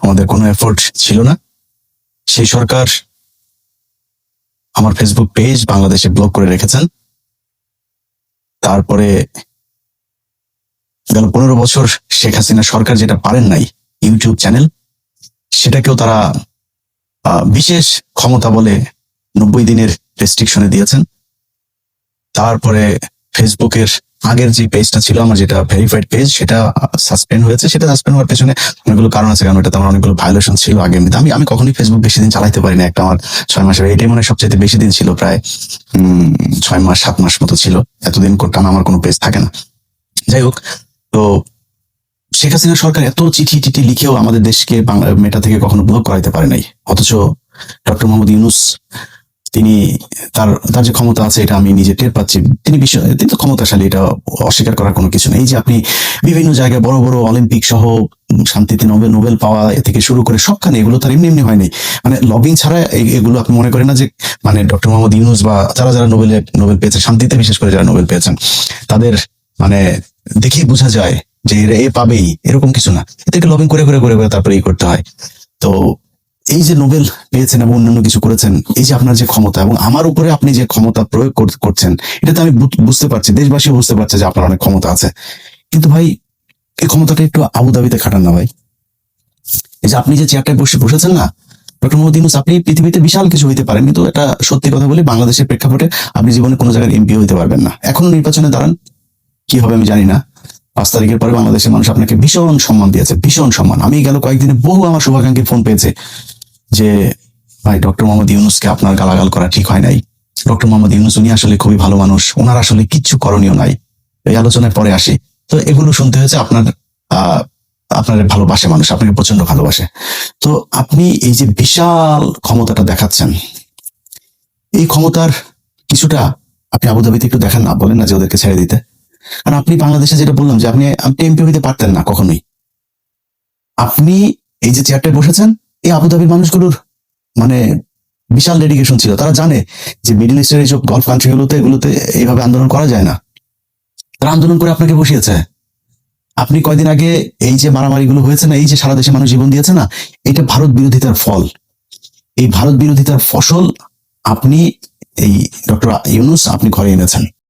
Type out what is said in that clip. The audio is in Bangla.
আমাদের কোনো এফোর্ট ছিল না। সেই সরকার আমার ফেসবুক পেজ বাংলাদেশে ব্লক করে রেখেছেন। তারপরে গেল 15 বছর শেখ হাসিনা সরকার যেটা পারেন নাই, ইউটিউব চ্যানেল, সেটাকেও তারা বিশেষ ক্ষমতা বলে 90 দিনের রেস্ট্রিকশনে দিয়েছেন। তারপরে ফেসবুকের আগের যে পেজটা ছিল আমার, যেটা ভেরিফাইড পেজ, সেটা সাসপেন্ড হয়েছে। সেটা সাসপেন্ড হওয়ার পেছনে অনেকগুলো কারণ আছে, কারণ এটাতে আমার অনেকগুলো ভায়োলেশন ছিল আগে। আমি কখনোই ফেসবুক বেশি দিন চালাইতে পারি না। একটা আমার 6 মাসের, এটাই মনে হয় সবচেয়ে বেশি দিন ছিল, প্রায় 6 মাস 7 মাস মতো ছিল। এতদিন টানা আমার কোনো পেজ থাকে না। যাই হোক, তো শেখ হাসিনা সরকার এত চিঠি টিঠি লিখেও আমাদের দেশকে মেটা থেকে কখনো ব্লক করাইতে পারে নাই। অথচ ডক্টর মোহাম্মদ ইউনূস, তিনি তার তার যে ক্ষমতা আছে এটা আমি নিজে টের পাচ্ছি। তিনি তো ক্ষমতাশালী, এটা অস্বীকার করার কোনো কিছু নেই। যে আপনি বিভিন্ন জায়গায় বড় বড় অলিম্পিক সহ শান্তিতে নোবেল পাওয়া থেকে শুরু করে সবখানে, এগুলো তার এমনি এমনি হয়নি। মানে লবিং ছাড়া এগুলো আপনি মনে করেন না যে মানে ডক্টর মোহাম্মদ ইউনূস বা যারা যারা নোবেল পেয়েছেন, শান্তিতে বিশেষ করে যারা নোবেল পেয়েছেন, তাদের মানে দেখেই বোঝা যায় যে এরা পাবেই, এরকম কিছু না। এদেরকে লবিং করে করে করে করে তারপরে করতে হয়। তো এই যে নোবেল পেয়েছেন এবং অন্যান্য কিছু করেছেন, এই যে আপনার যে ক্ষমতা এবং আমার উপরে আপনি যে ক্ষমতা প্রয়োগ করছেন, এটাতে আমি বুঝতে পারছি, দেশবাসী বুঝতে পারছে যে আপনার অনেক ক্ষমতা আছে। কিন্তু ভাই, এই ক্ষমতাটা একটু আবুধাবিতে খাটান না ভাই। এই যে আপনি যে চেয়ারটায় বসেছেন না, ডক্টর মোহাম্মদ ইউনূস, আপনি পৃথিবীতে বিশাল কিছু হইতে পারেন, কিন্তু এটা সত্যি কথা বলি, বাংলাদেশের প্রেক্ষাপটে আপনি জীবনে কোনো জায়গায় এমপি হইতে পারবেন না। এখনো নির্বাচনে দাঁড়ান, কি হবে আমি জানি না। 5 তারিখের পরে বাংলাদেশের মানুষ আপনাকে ভীষণ সম্মান দিয়েছে, ভীষণ সম্মান। আমি গেল কয়েকদিনে বহু আমার শুভাকাঙ্ক্ষীর ফোন পেয়েছে যে ভাই, ডক্টর মোহাম্মদ ইউনূসকে আপনার গালাগাল করা ঠিক হয় নাই। ডক্টর মোহাম্মদ ইউনূস উনি আসলে খুবই ভালো মানুষ, ওনার আসলে কিচ্ছু করণীয় নাই। এই আলোচনায় পরে আসি। তো এগুলো শুনতে হয়েছে। আপনার ভালোবাসে মানুষ, আপনাকে প্রচন্ড ভালোবাসে। তো আপনি এই যে বিশাল ক্ষমতাটা দেখাচ্ছেন, এই ক্ষমতার কিছুটা আপনি আবুধাবিতে একটু দেখান না, বলেন না যে ওদেরকে ছেড়ে দিতে। কারণ আপনি বাংলাদেশে যেটা বললাম যে আপনি এমপি হইতে পারতেন না কখনোই। আপনি এই যে চেয়ারটায় বসেছেন, এই আবুধাবির মানুষগুলোর মানে বিশাল ডেডিকেশন ছিল। তারা জানে যে মিডল ইস্টের এইসব গলফ এগুলোতে এইভাবে আন্দোলন করা যায় না। তারা আন্দোলন করে আপনাকে বসিয়েছে। আপনি কয়দিন আগে এই যে মারামারিগুলো হয়েছে না, এই যে সারা দেশে মানুষ জীবন দিয়েছে না, এটা ভারত বিরোধিতার ফল। এই ভারত বিরোধিতার ফসল আপনি, এই ডক্টর ইউনূস, আপনি ঘরে এনেছেন।